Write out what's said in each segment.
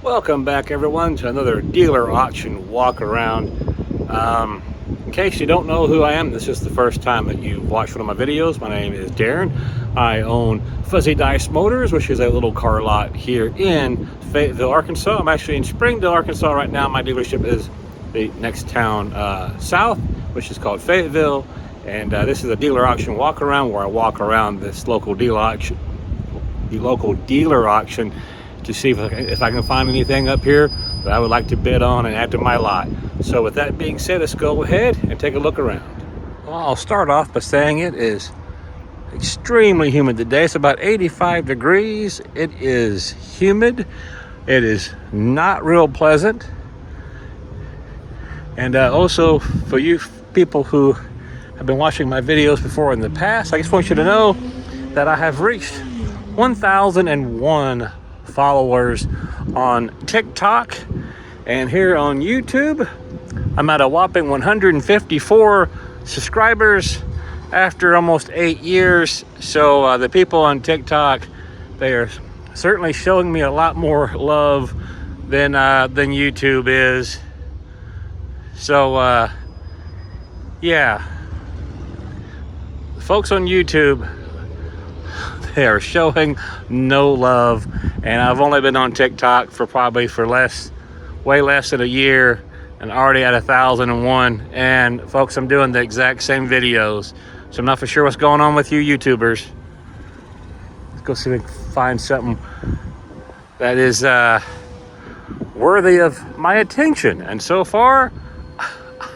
Welcome back everyone to another dealer auction walk around. In case you don't know who I am, this is the first time that you've watched one of my videos. My name is Darren. I own Fuzzy Dice Motors, which is a little car lot here in Fayetteville, Arkansas. I'm actually in Springdale, Arkansas right now. My dealership is the next town south, which is called Fayetteville. And this is a dealer auction walk around where I walk around this local dealer auction, to see if I can find anything up here that I would like to bid on and add to my lot. So with that being said, let's go ahead and take a look around. Well, I'll start off by saying it is extremely humid today. It's about 85 degrees. It is humid. It is not real pleasant. And also for you people who have been watching my videos before in the past, I just want you to know that I have reached 1,001 followers on TikTok, and here on YouTube I'm at a whopping 154 subscribers after almost 8 years. So the people on TikTok, they are certainly showing me a lot more love than YouTube is. So yeah, the folks on YouTube, they are showing no love, and I've only been on TikTok for way less than a year, and already at 1,001. And folks, I'm doing the exact same videos, so I'm not for sure what's going on with you YouTubers. Let's go see if we can find something that is worthy of my attention, and so far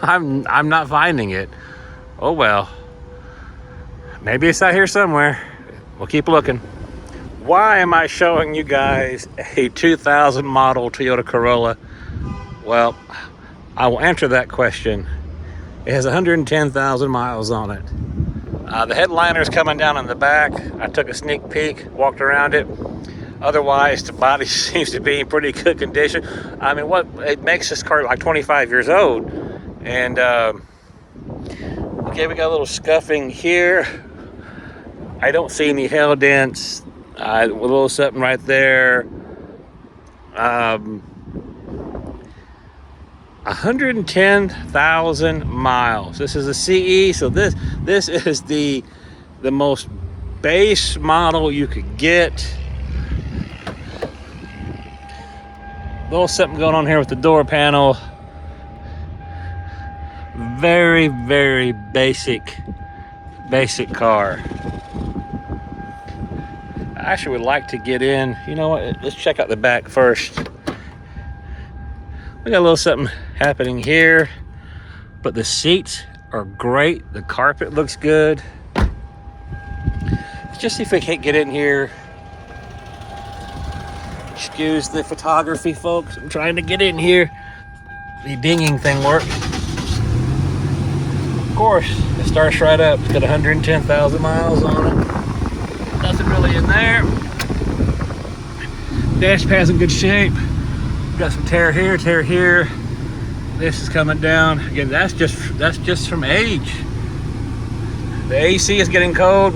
I'm not finding it. Oh well, maybe it's out here somewhere. We'll keep looking. Why am I showing you guys a 2000 model Toyota Corolla? Well, I will answer that question. It has 110,000 miles on it. The headliner's coming down in the back. I took a sneak peek, walked around it. Otherwise, the body seems to be in pretty good condition. I mean, it makes this car like 25 years old. And okay, we got a little scuffing here. I don't see any hail dents. A little something right there. 110,000 miles. This is a CE, so this is the most base model you could get. A little something going on here with the door panel. Very, very basic car. I actually would like to get in. You know what? Let's check out the back first. We got a little something happening here, but the seats are great. The carpet looks good. Let's just see if we can't get in here. Excuse the photography, folks. I'm trying to get in here. The dinging thing works. Of course, it starts right up. It's got 110,000 miles on it. Nothing really in there. Dash pad's in good shape. Got some tear here, tear here. This is coming down. Again, that's just from age. The AC is getting cold.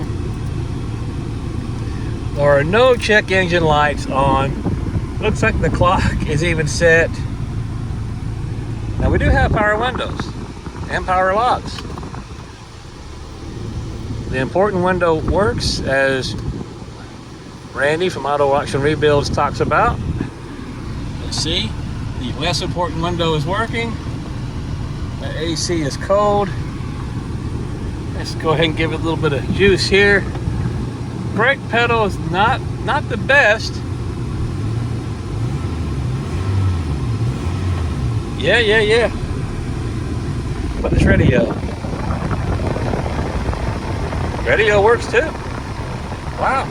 There are no check engine lights on. Looks like the clock is even set. Now we do have power windows and power locks. The important window works, as Randy from Auto Auction Rebuilds talks about. Let's see, the less important window is working. The AC is cold. Let's go ahead and give it a little bit of juice here. Brake pedal is not the best. Yeah. But this radio works too. Wow.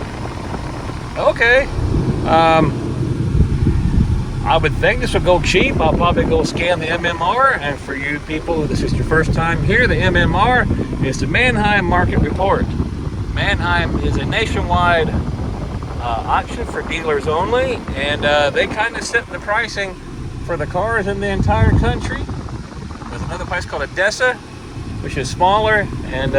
Okay. I would think this will go cheap. I'll probably go scan the MMR. And for you people, this is your first time here, the MMR is the Manheim Market Report. Manheim is a nationwide auction for dealers only, and they kind of set the pricing for the cars in the entire country. There's another place called Odessa, which is smaller, and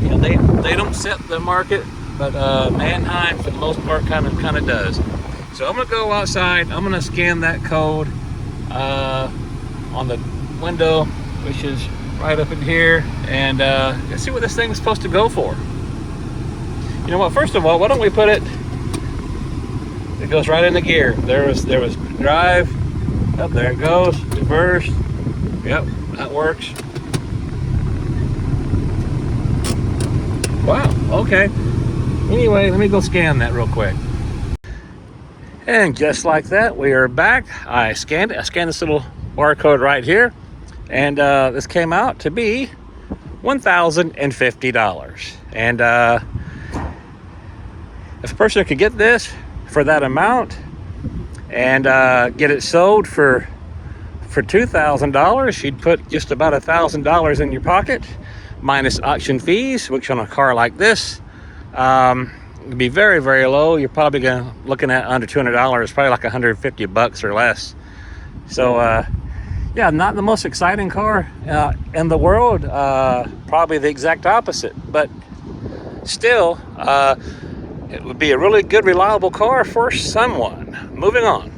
you know, they don't set the market, but Manheim for the most part kind of does. So I'm gonna go outside. I'm gonna scan that code on the window, which is right up in here, and let's see what this thing's supposed to go for. You know what? First of all, why don't we put it? It goes right into gear. There was drive. Up there it goes. Reverse. Yep, that works. Wow. Okay. Anyway, let me go scan that real quick. And just like that, we are back. I scanned it. I scanned this little barcode right here, and this came out to be $1,050. And if a person could get this for that amount and get it sold for $2,000, she'd put just about $1,000 in your pocket, minus auction fees, which on a car like this would be very, very low. You're probably looking at under $200, probably like $150 or less. So yeah, not the most exciting car in the world, probably the exact opposite, but still it would be a really good, reliable car for someone. Moving on.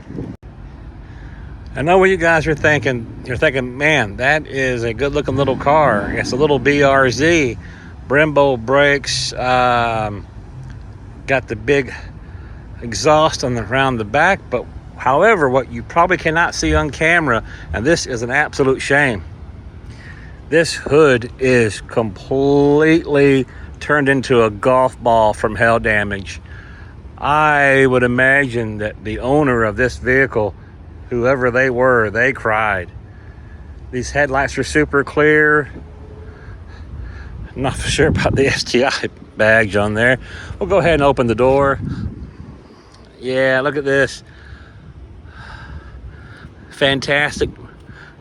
I know what you guys are thinking. You're thinking, man, that is a good looking little car. It's a little BRZ, Brembo brakes, got the big exhaust around the back. But however, what you probably cannot see on camera, and this is an absolute shame, this hood is completely turned into a golf ball from hail damage. I would imagine that the owner of this vehicle, whoever they were, they cried. These headlights are super clear. I'm not sure about the STI badge on there. We'll go ahead and open the door. Yeah, look at this. Fantastic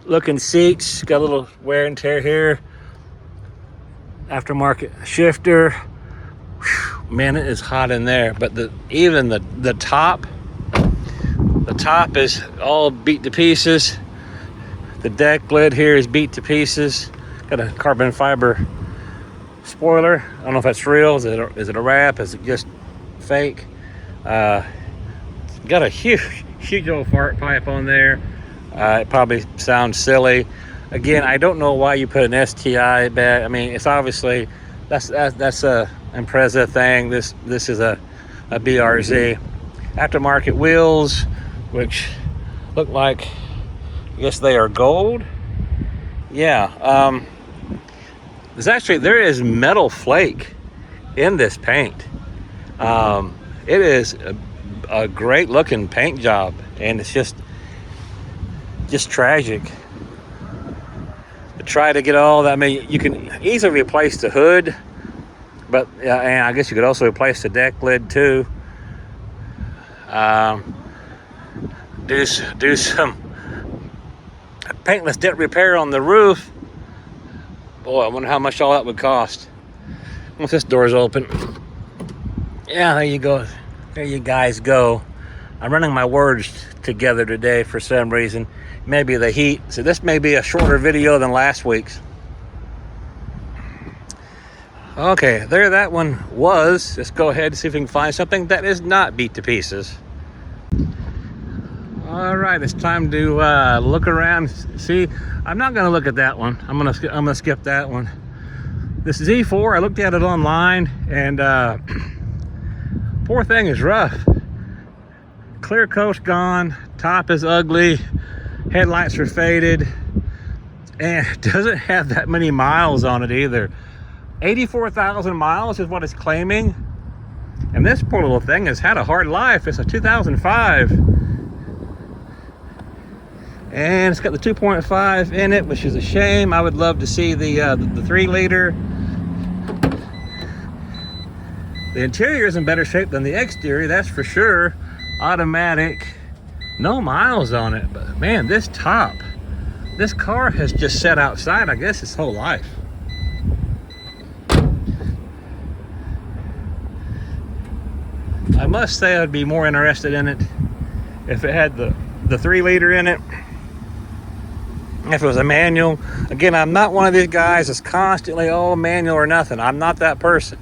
looking seats. Got a little wear and tear here. Aftermarket shifter. Whew, man, it is hot in there. But even the top is all beat to pieces. The deck lid here is beat to pieces. Got a carbon fiber spoiler. I don't know if that's real. Is it a wrap? Is it just fake? Got a huge old fart pipe on there. It probably sounds silly. Again, I don't know why you put an STI badge. I mean, it's obviously that's a Impreza thing. This is a BRZ. Aftermarket wheels, which look like, I guess they are gold. Yeah. There is metal flake in this paint. It is a great looking paint job, and it's just tragic. Try to get all that. I mean, you can easily replace the hood, but and I guess you could also replace the deck lid too. Do some paintless dent repair on the roof. Boy, I wonder how much all that would cost once this door's open. Yeah, there you go. There you guys go. I'm running my words together today for some reason. Maybe the heat. So this may be a shorter video than last week's. Okay, there that one was. Let's go ahead and see if we can find something that is not beat to pieces. All right, it's time to look around. See, I'm not gonna look at that one. I'm gonna skip that one. This is E4. I looked at it online, and poor thing is rough. Clear coat's gone. Top is ugly. Headlights are faded, and it doesn't have that many miles on it either. 84,000 miles is what it's claiming, and this poor little thing has had a hard life. It's a 2005, and it's got the 2.5 in it, which is a shame. I would love to see the 3-liter. The interior is in better shape than the exterior, that's for sure. Automatic. No miles on it, but man, this top, this car has just sat outside, I guess, its whole life. I must say I'd be more interested in it if it had the 3-liter in it. If it was a manual. Again, I'm not one of these guys that's constantly, oh, manual or nothing. I'm not that person.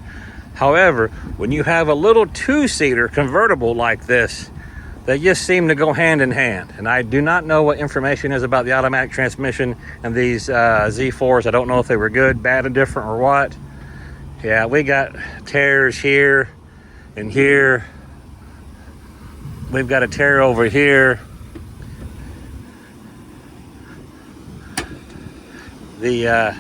However, when you have a little 2-seater convertible like this, They just seem to go hand in hand. And I do not know what information is about the automatic transmission and these Z4s. I don't know if they were good, bad, indifferent, or what. Yeah, we got tears here and here. We've got a tear over here. The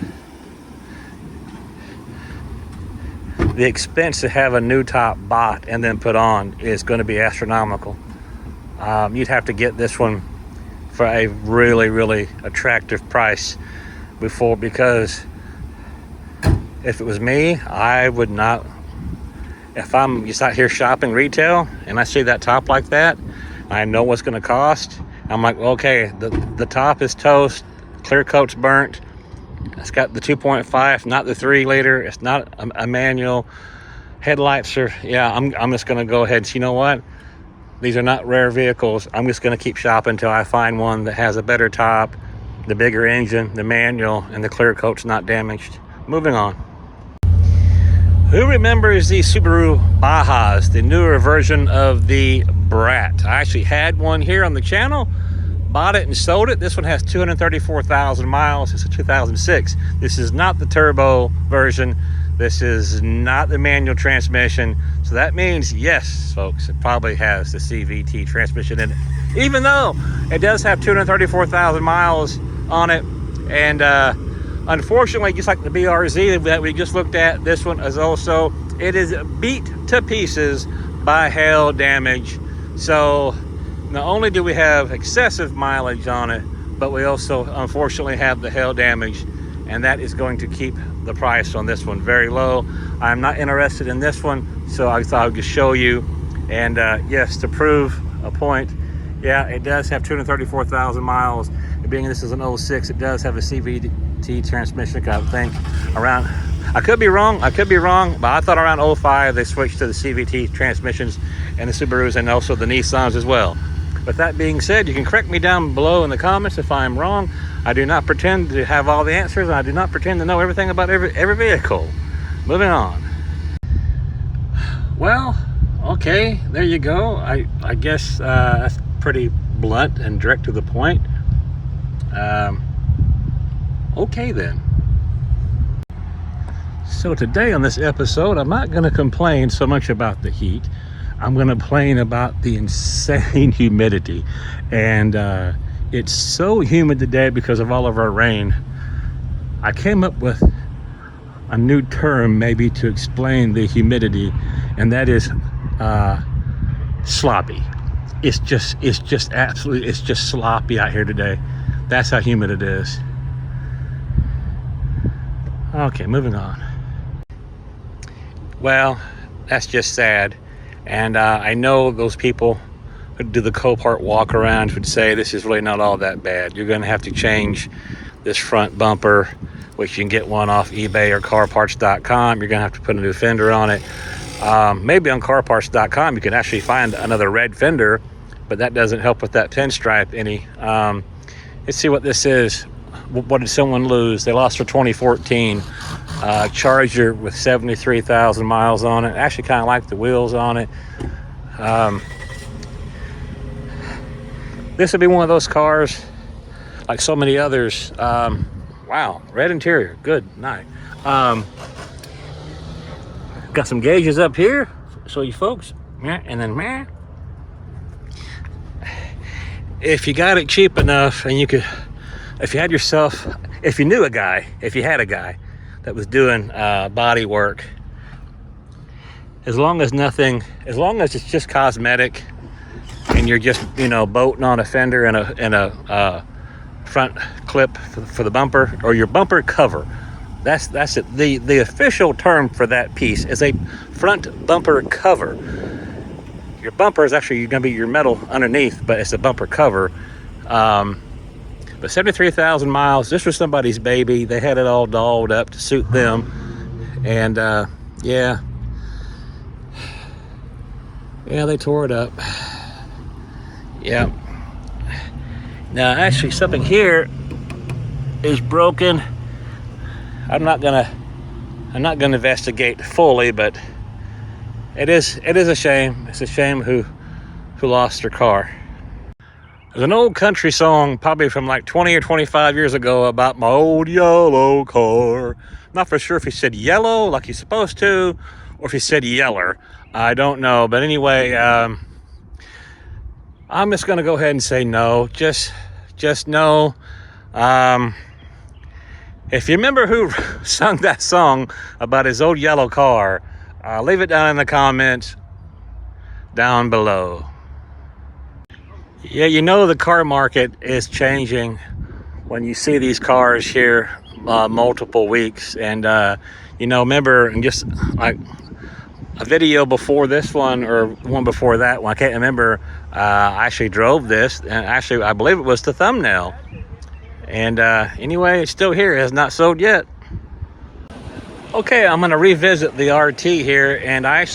expense to have a new top bought and then put on is going to be astronomical. You'd have to get this one for a really, really attractive price because if it was me, I would not. If I'm just out here shopping retail and I see that top like that, I know what's going to cost. I'm like, okay, the top is toast, clear coat's burnt. It's got the 2.5, not the 3-liter. It's not a manual. Headlights are, yeah, I'm just going to go ahead and, you know what? These are not rare vehicles. I'm just going to keep shopping until I find one that has a better top, the bigger engine, the manual, and the clear coat's not damaged. Moving on. Who remembers the Subaru Bajas, the newer version of the Brat? I actually had one here on the channel. Bought it and sold it. This one has 234,000 miles. It's a 2006. This is not the turbo version. This is not the manual transmission. So that means, yes, folks, it probably has the CVT transmission in it. Even though it does have 234,000 miles on it. And unfortunately, just like the BRZ that we just looked at, this one is also, it is beat to pieces by hail damage. So not only do we have excessive mileage on it, but we also unfortunately have the hail damage, and that is going to keep the price on this one very low. I'm not interested in this one, so I thought I'd just show you. And yes, to prove a point, yeah, it does have 234,000 miles. Being this is an 06, it does have a CVT transmission, I think. Around, I could be wrong, but I thought around 05 they switched to the CVT transmissions and the Subarus and also the Nissans as well. With that being said, you can correct me down below in the comments if I'm wrong. I do not pretend to have all the answers, and I do not pretend to know everything about every vehicle. Moving on. Well, okay, there you go. I guess that's pretty blunt and direct to the point. Okay then. So today on this episode, I'm not going to complain so much about the heat. I'm going to complain about the insane humidity. And it's so humid today because of all of our rain. I came up with a new term maybe to explain the humidity, and that is sloppy. It's just absolutely, it's just sloppy out here today. That's how humid it is. Okay, moving on. Well, that's just sad. And I know those people who do the Copart walk around would say this is really not all that bad. You're going to have to change this front bumper, which you can get one off eBay or carparts.com. You're going to have to put a new fender on it. Maybe on carparts.com you can actually find another red fender, but that doesn't help with that pinstripe any. Let's see what this is. What did someone lose? They lost for 2014. Charger with 73,000 miles on it. I actually kind of like the wheels on it. This would be one of those cars, like so many others. Wow, red interior, good night. Got some gauges up here, so you folks, and then if you got it cheap enough, and you could, if you had a guy that was doing body work, as long as it's just cosmetic, and you're just bolting on a fender and a front clip for the bumper or your bumper cover. That's it. The official term for that piece is a front bumper cover. Your bumper is actually going to be your metal underneath, but it's a bumper cover. But 73,000 miles, this was somebody's baby. They had it all dolled up to suit them. And yeah, they tore it up. Yeah. Now actually something here is broken. I'm not gonna investigate fully, but it is a shame. It's a shame who who lost their car. There's an old country song, probably from like 20 or 25 years ago, about my old yellow car. Not for sure if he said yellow like he's supposed to, or if he said yeller. I don't know. But anyway, I'm just going to go ahead and say no. Just no. If you remember who sung that song about his old yellow car, leave it down in the comments down below. Yeah, you know the car market is changing when you see these cars here multiple weeks. And, remember, and just like a video before this one or one before that one, I can't remember, I actually drove this, and actually I believe it was the thumbnail. And anyway, it's still here. It has not sold yet. Okay, I'm going to revisit the RT here, and I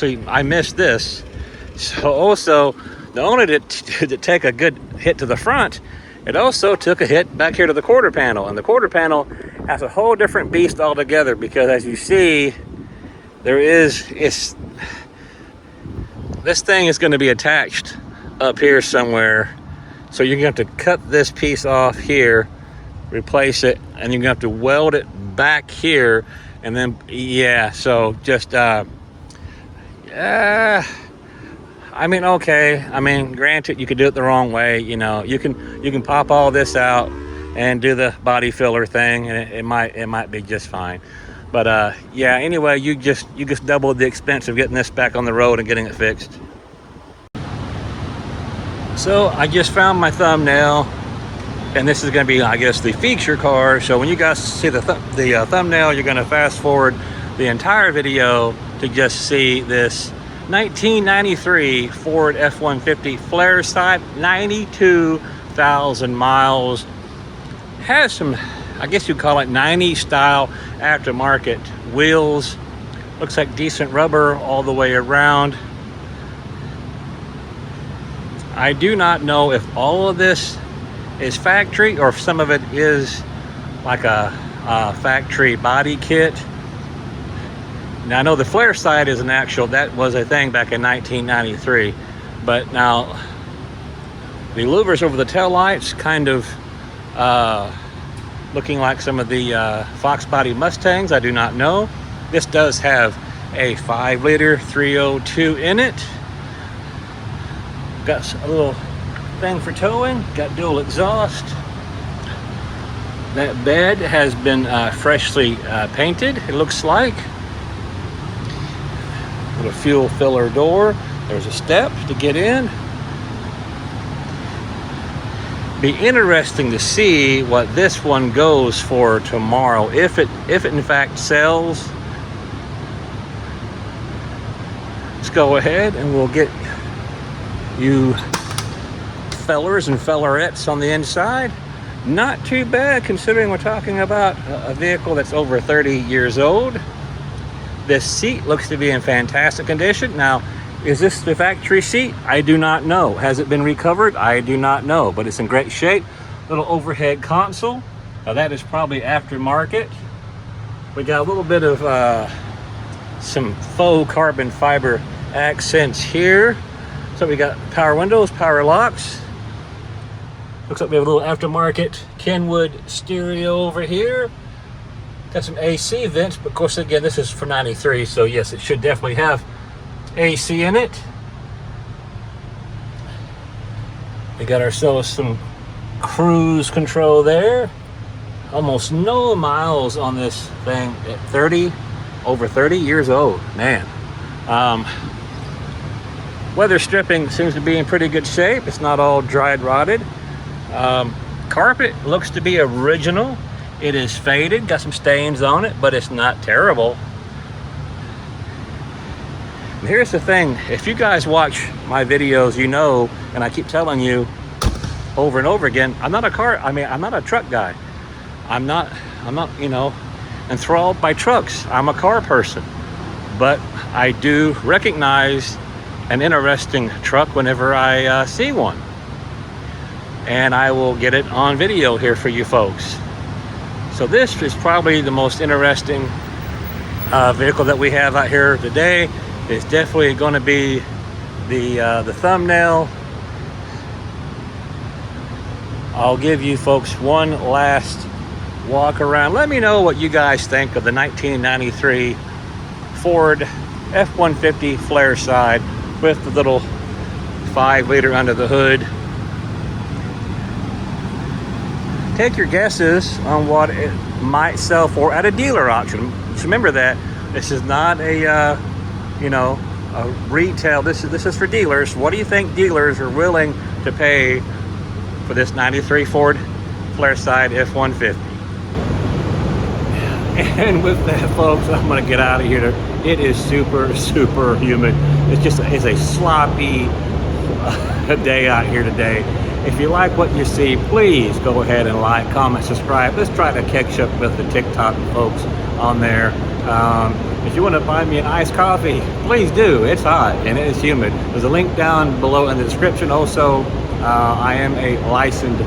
missed this. So also, not only did it take a good hit to the front, it also took a hit back here to the quarter panel. And the quarter panel has a whole different beast altogether, because as you see, this thing is going to be attached up here somewhere. So you're going to have to cut this piece off here, replace it, and you're going to have to weld it back here. And then, yeah, so just, I mean, okay. I mean, granted, you could do it the wrong way. You can pop all this out and do the body filler thing, and it might be just fine. But yeah. Anyway, you just doubled the expense of getting this back on the road and getting it fixed. So I just found my thumbnail, and this is going to be, I guess, the feature car. So when you guys see the thumbnail, you're going to fast forward the entire video to just see this 1993 Ford F150 flare type, 92,000 miles. Has some, I guess you'd call it 90s style aftermarket wheels. Looks like decent rubber all the way around. I do not know if all of this is factory or if some of it is like a factory body kit. Now, I know the flare side is that was a thing back in 1993, but now the louvers over the taillights kind of looking like some of the Fox body Mustangs. I do not know. This does have a 5-liter 302 in it. Got a little thing for towing, got dual exhaust. That bed has been freshly painted, it looks like. A fuel filler door. There's a step to get in. Be interesting to see what this one goes for tomorrow, if it in fact sells. Let's go ahead and we'll get you fellers and fellerettes on the inside. Not too bad, considering we're talking about a vehicle that's over 30 years old. This seat looks to be in fantastic condition. Now, is this the factory seat? I do not know. Has it been recovered? I do not know, but it's in great shape. Little overhead console. Now that is probably aftermarket. We got a little bit of some faux carbon fiber accents here. So we got power windows, power locks. Looks like we have a little aftermarket Kenwood stereo over here. Got some AC vents, but of course, again, this is for 93, so yes, it should definitely have AC in it. We got ourselves some cruise control there. Almost no miles on this thing at over 30 years old, man. Weather stripping seems to be in pretty good shape. It's not all dried rotted. Carpet looks to be original. It is faded, got some stains on it, but it's not terrible. And here's the thing, if you guys watch my videos, you know, and I keep telling you over and over again, I'm not a truck guy. I'm not, enthralled by trucks. I'm a car person. But I do recognize an interesting truck whenever I see one. And I will get it on video here for you folks. So this is probably the most interesting vehicle that we have out here today. It's definitely going to be the thumbnail I'll give you folks one last walk around. Let me know what you guys think of the 1993 Ford F-150 flare side with the little 5-liter under the hood. Take your guesses on what it might sell for at a dealer auction. Just remember that this is not a a retail. This is for dealers. What do you think dealers are willing to pay for this 93 Ford flare side F-150? And with that, folks, I'm gonna get out of here. It is super humid. It's a sloppy day out here today. If you like what you see, please go ahead and like, comment, subscribe. Let's try to catch up with the TikTok folks on there. If you want to buy me an iced coffee, please do. It's hot and it is humid. There's a link down below in the description. Also, I am a licensed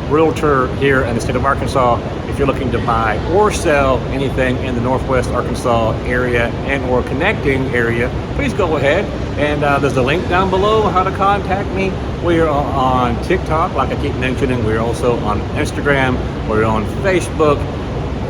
realtor here in the state of Arkansas. If you're looking to buy or sell anything in the Northwest Arkansas area and or connecting area, please go ahead. And there's a link down below how to contact me. We are on TikTok, like I keep mentioning. We're also on Instagram. We're on Facebook.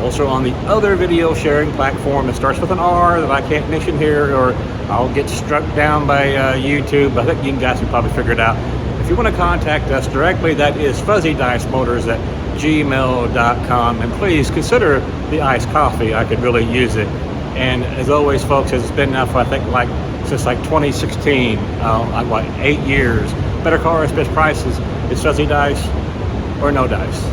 Also on the other video sharing platform that starts with an R that I can't mention here, or I'll get struck down by YouTube. I think you guys can probably figure it out. If you want to contact us directly, that is fuzzydicemotors@gmail.com. And please consider the iced coffee. I could really use it. And as always, folks, it's been now for I think since 2016, like 8 years. Better cars, best prices. It's Fuzzy Dice or no dice.